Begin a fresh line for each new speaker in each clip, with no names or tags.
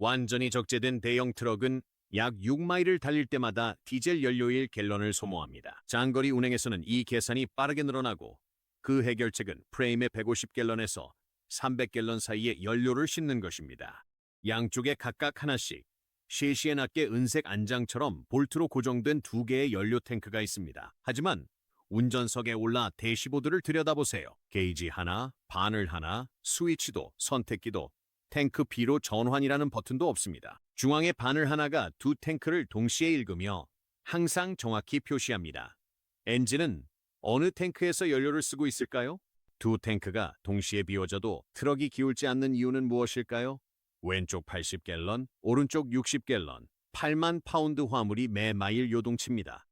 완전히 적재된 대형 트럭은 약 6마일을 달릴 때마다 디젤 연료일 갤런을 소모합니다. 장거리 운행에서는 이 계산이 빠르게 늘어나고 그 해결책은 프레임의 150갤런에서 300갤런 사이에 연료를 싣는 것입니다. 양쪽에 각각 하나씩 셰시에 낮게 은색 안장처럼 볼트로 고정된 두 개의 연료 탱크가 있습니다. 하지만 운전석에 올라 대시보드를 들여다보세요. 게이지 하나, 바늘 하나, 스위치도, 선택기도, 탱크 B로 전환이라는 버튼도 없습니다. 중앙에 바늘 하나가 두 탱크를 동시에 읽으며 항상 정확히 표시합니다. 엔진은 어느 탱크에서 연료를 쓰고 있을까요? 두 탱크가 동시에 비워져도 트럭이 기울지 않는 이유는 무엇일까요? 왼쪽 80갤런, 오른쪽 60갤런, 8만 파운드 화물이 매 마일 요동칩니다.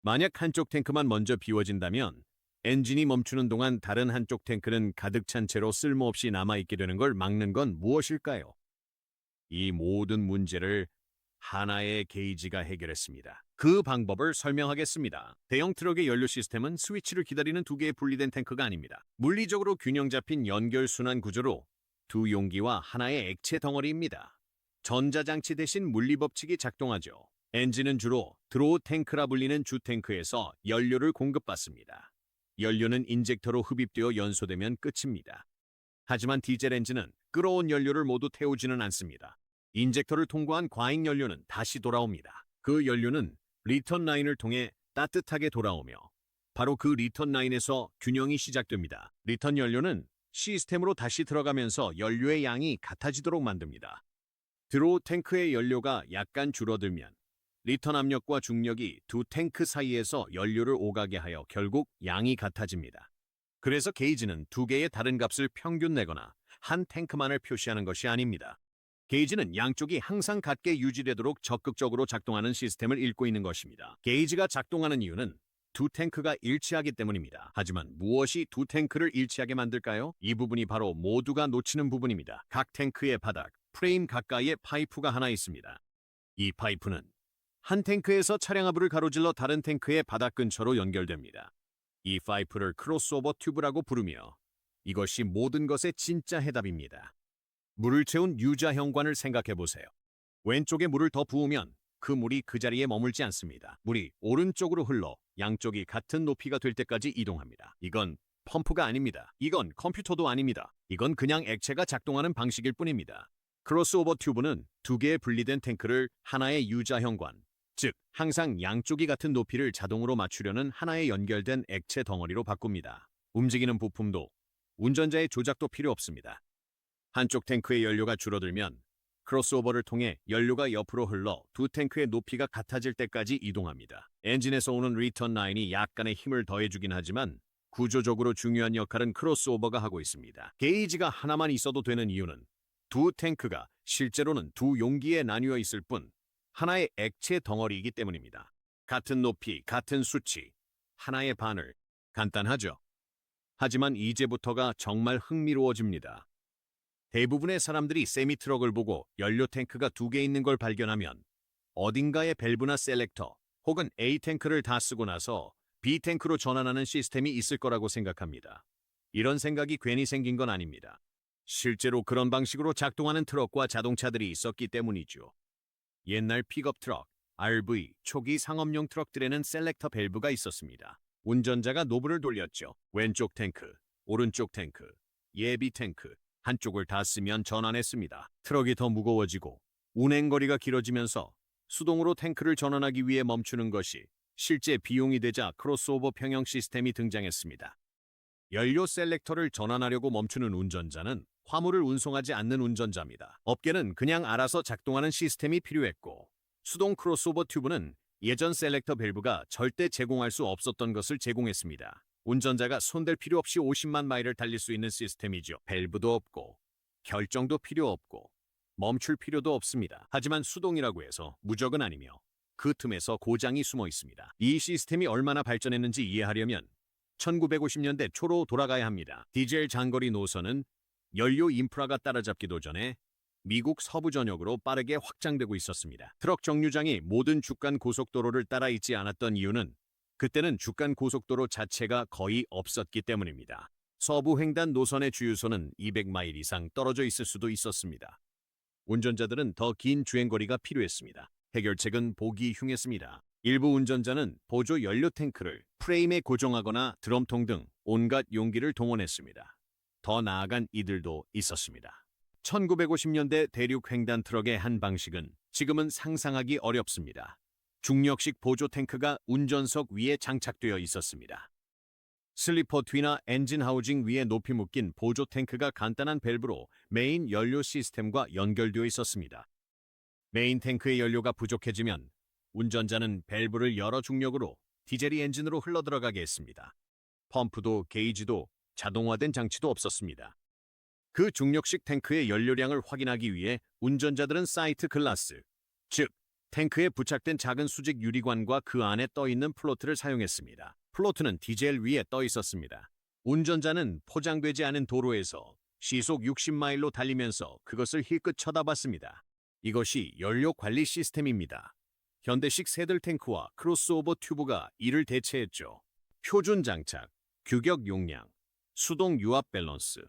만약 한쪽 탱크만 먼저 비워진다면 엔진이 멈추는 동안 다른 한쪽 탱크는 가득 찬 채로 쓸모없이 남아있게 되는 걸 막는 건 무엇일까요? 이 모든 문제를 하나의 게이지가 해결했습니다. 그 방법을 설명하겠습니다. 대형 트럭의 연료 시스템은 스위치를 기다리는 두 개의 분리된 탱크가 아닙니다. 물리적으로 균형 잡힌 연결순환 구조로 두 용기와 하나의 액체 덩어리입니다. 전자장치 대신 물리법칙이 작동하죠. 엔진은 주로 드로우 탱크라 불리는 주 탱크에서 연료를 공급받습니다. 연료는 인젝터로 흡입되어 연소되면 끝입니다. 하지만 디젤 엔진은 끌어온 연료를 모두 태우지는 않습니다. 인젝터를 통과한 과잉 연료는 다시 돌아옵니다. 그 연료는 리턴 라인을 통해 따뜻하게 돌아오며 바로 그 리턴 라인에서 균형이 시작됩니다. 리턴 연료는 시스템으로 다시 들어가면서 연료의 양이 같아지도록 만듭니다. 드로우 탱크의 연료가 약간 줄어들면 리턴 압력과 중력이 두 탱크 사이에서 연료를 오가게 하여 결국 양이 같아집니다. 그래서 게이지는 두 개의 다른 값을 평균 내거나 한 탱크만을 표시하는 것이 아닙니다. 게이지는 양쪽이 항상 같게 유지되도록 적극적으로 작동하는 시스템을 읽고 있는 것입니다. 게이지가 작동하는 이유는 두 탱크가 일치하기 때문입니다. 하지만 무엇이 두 탱크를 일치하게 만들까요? 이 부분이 바로 모두가 놓치는 부분입니다. 각 탱크의 바닥, 프레임 가까이에 파이프가 하나 있습니다. 이 파이프는 한 탱크에서 차량 하부를 가로질러 다른 탱크의 바닥 근처로 연결됩니다. 이 파이프를 크로스오버 튜브라고 부르며 이것이 모든 것의 진짜 해답입니다. 물을 채운 유자형관을 생각해 보세요. 왼쪽에 물을 더 부으면 그 물이 그 자리에 머물지 않습니다. 물이 오른쪽으로 흘러 양쪽이 같은 높이가 될 때까지 이동합니다. 이건 펌프가 아닙니다. 이건 컴퓨터도 아닙니다. 이건 그냥 액체가 작동하는 방식일 뿐입니다. 크로스오버 튜브는 두 개의 분리된 탱크를 하나의 유자형관, 즉 항상 양쪽이 같은 높이를 자동으로 맞추려는 하나의 연결된 액체 덩어리로 바꿉니다. 움직이는 부품도 운전자의 조작도 필요 없습니다. 한쪽 탱크의 연료가 줄어들면 크로스오버를 통해 연료가 옆으로 흘러 두 탱크의 높이가 같아질 때까지 이동합니다. 엔진에서 오는 리턴 라인이 약간의 힘을 더해주긴 하지만 구조적으로 중요한 역할은 크로스오버가 하고 있습니다. 게이지가 하나만 있어도 되는 이유는 두 탱크가 실제로는 두 용기에 나뉘어 있을 뿐 하나의 액체 덩어리이기 때문입니다. 같은 높이, 같은 수치, 하나의 바늘. 간단하죠? 하지만 이제부터가 정말 흥미로워집니다. 대부분의 사람들이 세미트럭을 보고 연료 탱크가 두 개 있는 걸 발견하면 어딘가에 밸브나 셀렉터 혹은 A 탱크를 다 쓰고 나서 B 탱크로 전환하는 시스템이 있을 거라고 생각합니다. 이런 생각이 괜히 생긴 건 아닙니다. 실제로 그런 방식으로 작동하는 트럭과 자동차들이 있었기 때문이죠. 옛날 픽업 트럭, RV, 초기 상업용 트럭들에는 셀렉터 밸브가 있었습니다. 운전자가 노브를 돌렸죠. 왼쪽 탱크, 오른쪽 탱크, 예비 탱크, 한쪽을 다 쓰면 전환했습니다. 트럭이 더 무거워지고 운행거리가 길어지면서 수동으로 탱크를 전환하기 위해 멈추는 것이 실제 비용이 되자 크로스오버 평형 시스템이 등장했습니다. 연료 셀렉터를 전환하려고 멈추는 운전자는 화물을 운송하지 않는 운전자입니다. 업계는 그냥 알아서 작동하는 시스템이 필요했고 수동 크로스오버 튜브는 예전 셀렉터 밸브가 절대 제공할 수 없었던 것을 제공했습니다. 운전자가 손댈 필요 없이 50만 마일을 달릴 수 있는 시스템이죠. 밸브도 없고 결정도 필요 없고 멈출 필요도 없습니다. 하지만 수동이라고 해서 무적은 아니며 그 틈에서 고장이 숨어 있습니다. 이 시스템이 얼마나 발전했는지 이해하려면 1950년대 초로 돌아가야 합니다. 디젤 장거리 노선은 연료 인프라가 따라잡기도 전에 미국 서부 전역으로 빠르게 확장되고 있었습니다. 트럭 정류장이 모든 주간 고속도로를 따라 있지 않았던 이유는 그때는 주간 고속도로 자체가 거의 없었기 때문입니다. 서부 횡단 노선의 주유소는 200마일 이상 떨어져 있을 수도 있었습니다. 운전자들은 더 긴 주행거리가 필요했습니다. 해결책은 보기 흉했습니다. 일부 운전자는 보조 연료 탱크를 프레임에 고정하거나 드럼통 등 온갖 용기를 동원했습니다. 더 나아간 이들도 있었습니다. 1950년대 대륙 횡단 트럭의 한 방식은 지금은 상상하기 어렵습니다. 중력식 보조 탱크가 운전석 위에 장착되어 있었습니다. 슬리퍼 뒤나 엔진 하우징 위에 높이 묶인 보조 탱크가 간단한 밸브로 메인 연료 시스템과 연결되어 있었습니다. 메인 탱크의 연료가 부족해지면 운전자는 밸브를 열어 중력으로 디젤이 엔진으로 흘러들어가게 했습니다. 펌프도 게이지도 자동화된 장치도 없었습니다. 그 중력식 탱크의 연료량을 확인하기 위해 운전자들은 사이트 글라스, 즉 탱크에 부착된 작은 수직 유리관과 그 안에 떠있는 플로트를 사용했습니다. 플로트는 디젤 위에 떠 있었습니다. 운전자는 포장되지 않은 도로에서 시속 60마일로 달리면서 그것을 힐끗 쳐다봤습니다. 이것이 연료 관리 시스템입니다. 현대식 새들 탱크와 크로스오버 튜브가 이를 대체했죠. 표준 장착, 규격 용량, 수동 유압 밸런스,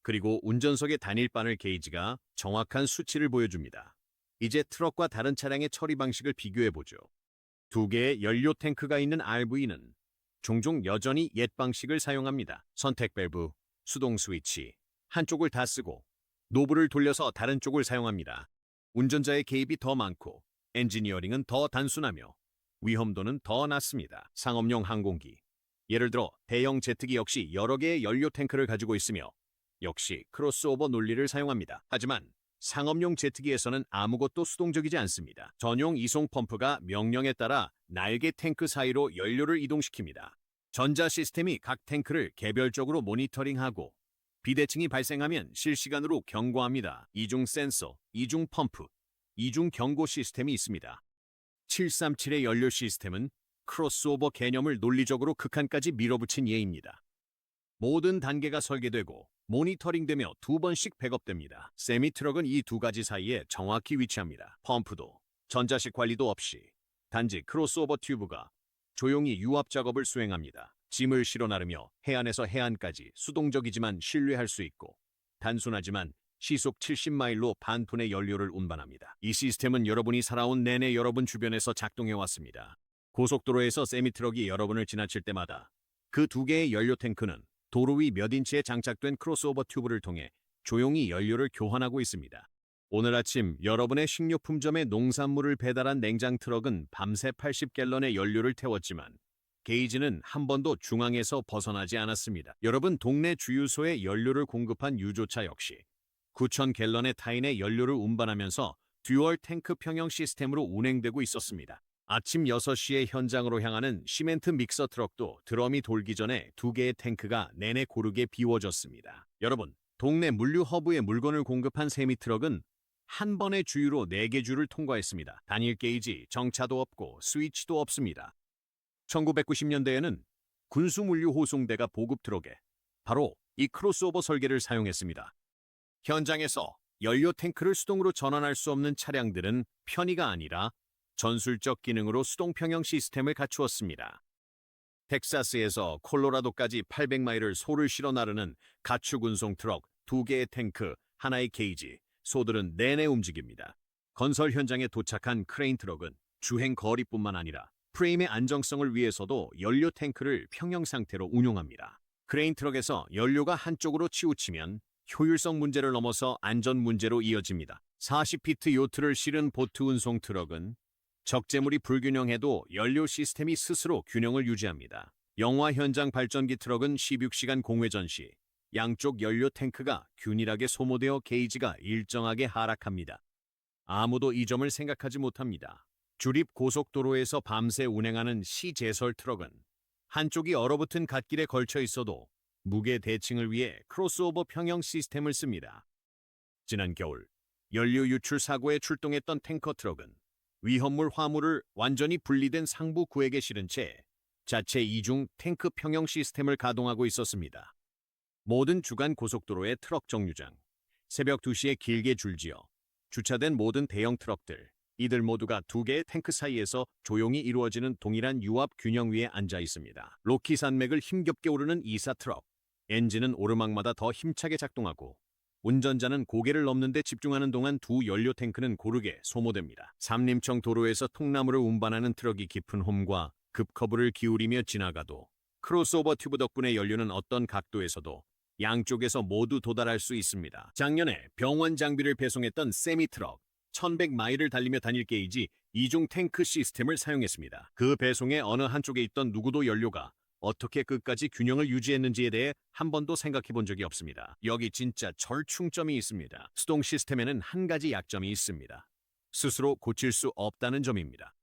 그리고 운전석의 단일 바늘 게이지가 정확한 수치를 보여줍니다. 이제 트럭과 다른 차량의 처리 방식을 비교해보죠. 두 개의 연료 탱크가 있는 RV는 종종 여전히 옛 방식을 사용합니다. 선택 밸브, 수동 스위치, 한쪽을 다 쓰고 노브를 돌려서 다른 쪽을 사용합니다. 운전자의 개입이 더 많고 엔지니어링은 더 단순하며 위험도는 더 낮습니다. 상업용 항공기, 예를 들어 대형 제트기 역시 여러 개의 연료 탱크를 가지고 있으며 역시 크로스오버 논리를 사용합니다. 하지만 상업용 제트기에서는 아무것도 수동적이지 않습니다. 전용 이송 펌프가 명령에 따라 날개 탱크 사이로 연료를 이동시킵니다. 전자 시스템이 각 탱크를 개별적으로 모니터링하고 비대칭이 발생하면 실시간으로 경고합니다. 이중 센서, 이중 펌프, 이중 경고 시스템이 있습니다. 737의 연료 시스템은 크로스오버 개념을 논리적으로 극한까지 밀어붙인 예입니다. 모든 단계가 설계되고 모니터링되며 2번씩 백업됩니다. 세미트럭은 이 두 가지 사이에 정확히 위치합니다. 펌프도 전자식 관리도 없이 단지 크로스오버 튜브가 조용히 유압 작업을 수행합니다. 짐을 실어 나르며 해안에서 해안까지 수동적이지만 신뢰할 수 있고 단순하지만 시속 70마일로 반톤의 연료를 운반합니다. 이 시스템은 여러분이 살아온 내내 여러분 주변에서 작동해왔습니다. 고속도로에서 세미트럭이 여러분을 지나칠 때마다 그 두 개의 연료 탱크는 도로 위 몇 인치에 장착된 크로스오버 튜브를 통해 조용히 연료를 교환하고 있습니다. 오늘 아침 여러분의 식료품점에 농산물을 배달한 냉장 트럭은 밤새 80갤런의 연료를 태웠지만 게이지는 한 번도 중앙에서 벗어나지 않았습니다. 여러분 동네 주유소에 연료를 공급한 유조차 역시 9,000갤런의 타인의 연료를 운반하면서 듀얼 탱크 평형 시스템으로 운행되고 있었습니다. 아침 6시에 현장으로 향하는 시멘트 믹서 트럭도 드럼이 돌기 전에 두 개의 탱크가 내내 고르게 비워졌습니다. 여러분, 동네 물류 허브에 물건을 공급한 세미트럭은 한 번의 주유로 4개 주를 통과했습니다. 단일 게이지, 정차도 없고 스위치도 없습니다. 1990년대에는 군수 물류 호송대가 보급 트럭에 바로 이 크로스오버 설계를 사용했습니다. 현장에서 연료 탱크를 수동으로 전환할 수 없는 차량들은 편의가 아니라 전술적 기능으로 수동 평형 시스템을 갖추었습니다. 텍사스에서 콜로라도까지 800마일을 소를 실어 나르는 가축 운송 트럭 2개의 탱크, 하나의 게이지, 소들은 내내 움직입니다. 건설 현장에 도착한 크레인 트럭은 주행 거리뿐만 아니라 프레임의 안정성을 위해서도 연료 탱크를 평형 상태로 운용합니다. 크레인 트럭에서 연료가 한쪽으로 치우치면 효율성 문제를 넘어서 안전 문제로 이어집니다. 40피트 요트를 실은 보트 운송 트럭은 적재물이 불균형해도 연료 시스템이 스스로 균형을 유지합니다. 영화 현장 발전기 트럭은 16시간 공회전 시 양쪽 연료 탱크가 균일하게 소모되어 게이지가 일정하게 하락합니다. 아무도 이 점을 생각하지 못합니다. 주립 고속도로에서 밤새 운행하는 시제설 트럭은 한쪽이 얼어붙은 갓길에 걸쳐 있어도 무게 대칭을 위해 크로스오버 평형 시스템을 씁니다. 지난 겨울 연료 유출 사고에 출동했던 탱커 트럭은 위험물 화물을 완전히 분리된 상부 구획에 실은 채 자체 이중 탱크 평형 시스템을 가동하고 있었습니다. 모든 주간 고속도로의 트럭 정류장, 새벽 2시에 길게 줄지어 주차된 모든 대형 트럭들, 이들 모두가 두 개의 탱크 사이에서 조용히 이루어지는 동일한 유압 균형 위에 앉아 있습니다. 로키 산맥을 힘겹게 오르는 이사 트럭, 엔진은 오르막마다 더 힘차게 작동하고 운전자는 고개를 넘는 데 집중하는 동안 두 연료 탱크는 고르게 소모됩니다. 삼림청 도로에서 통나무를 운반하는 트럭이 깊은 홈과 급커브를 기울이며 지나가도 크로스오버 튜브 덕분에 연료는 어떤 각도에서도 양쪽에서 모두 도달할 수 있습니다. 작년에 병원 장비를 배송했던 세미트럭 1100마일을 달리며 다닐 게이지 이중 탱크 시스템을 사용했습니다. 그 배송의 어느 한쪽에 있던 누구도 연료가 어떻게 끝까지 균형을 유지했는지에 대해 한 번도 생각해 본 적이 없습니다. 여기 진짜 절충점이 있습니다. 수동 시스템에는 한 가지 약점이 있습니다. 스스로 고칠 수 없다는 점입니다.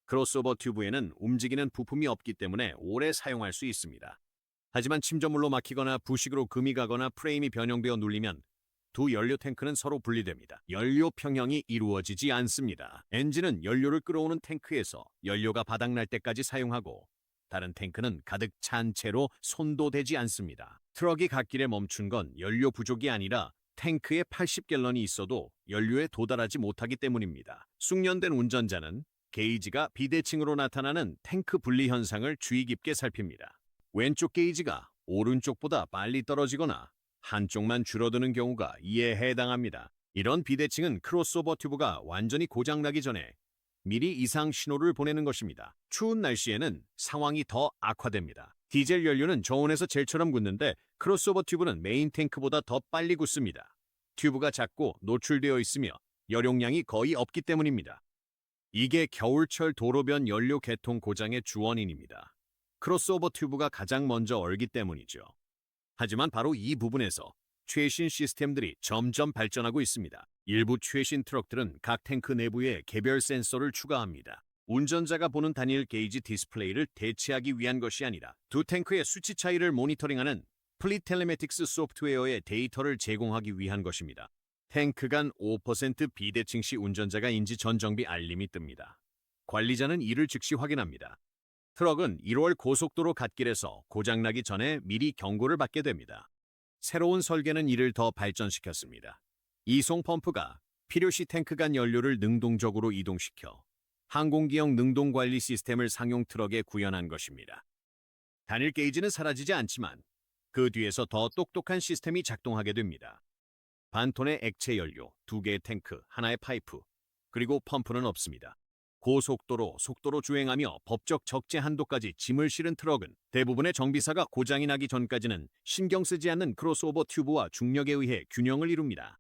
크로스오버 튜브에는 움직이는 부품이 없기 때문에 오래 사용할 수 있습니다. 하지만 침전물로 막히거나 부식으로 금이 가거나 프레임이 변형되어 눌리면 두 연료 탱크는 서로 분리됩니다. 연료 평형이 이루어지지 않습니다. 엔진은 연료를 끌어오는 탱크에서 연료가 바닥날 때까지 사용하고 다른 탱크는 가득 찬 채로 손도 대지 않습니다. 트럭이 갓길에 멈춘 건 연료 부족이 아니라 탱크에 80갤런이 있어도 연료에 도달하지 못하기 때문입니다. 숙련된 운전자는 게이지가 비대칭으로 나타나는 탱크 분리 현상을 주의 깊게 살핍니다. 왼쪽 게이지가 오른쪽보다 빨리 떨어지거나 한쪽만 줄어드는 경우가 이에 해당합니다. 이런 비대칭은 크로스오버 튜브가 완전히 고장나기 전에 미리 이상 신호를 보내는 것입니다. 추운 날씨에는 상황이 더 악화됩니다. 디젤 연료는 저온에서 젤처럼 굳는데 크로스오버 튜브는 메인 탱크보다 더 빨리 굳습니다. 튜브가 작고 노출되어 있으며 열용량이 거의 없기 때문입니다. 이게 겨울철 도로변 연료 개통 고장의 주원인입니다. 크로스오버 튜브가 가장 먼저 얼기 때문이죠. 하지만 바로 이 부분에서 최신 시스템들이 점점 발전하고 있습니다. 일부 최신 트럭들은 각 탱크 내부에 개별 센서를 추가합니다. 운전자가 보는 단일 게이지 디스플레이를 대체하기 위한 것이 아니라 두 탱크의 수치 차이를 모니터링하는 플릿 텔레매틱스 소프트웨어의 데이터를 제공하기 위한 것입니다. 탱크 간 5% 비대칭 시 운전자가 인지 전 정비 알림이 뜹니다. 관리자는 이를 즉시 확인합니다. 트럭은 1월 고속도로 갓길에서 고장나기 전에 미리 경고를 받게 됩니다. 새로운 설계는 이를 더 발전시켰습니다. 이송 펌프가 필요시 탱크 간 연료를 능동적으로 이동시켜 항공기형 능동관리 시스템을 상용 트럭에 구현한 것입니다. 단일 게이지는 사라지지 않지만 그 뒤에서 더 똑똑한 시스템이 작동하게 됩니다. 반톤의 액체 연료, 2개의 탱크, 하나의 파이프, 그리고 펌프는 없습니다. 고속도로, 속도로 주행하며 법적 적재 한도까지 짐을 실은 트럭은 대부분의 정비사가 고장이 나기 전까지는 신경 쓰지 않는 크로스오버 튜브와 중력에 의해 균형을 이룹니다.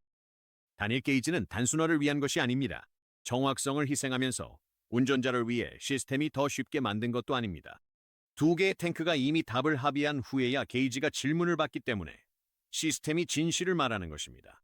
단일 게이지는 단순화를 위한 것이 아닙니다. 정확성을 희생하면서 운전자를 위해 시스템이 더 쉽게 만든 것도 아닙니다. 2개의 탱크가 이미 답을 합의한 후에야 게이지가 질문을 받기 때문에 시스템이 진실을 말하는 것입니다.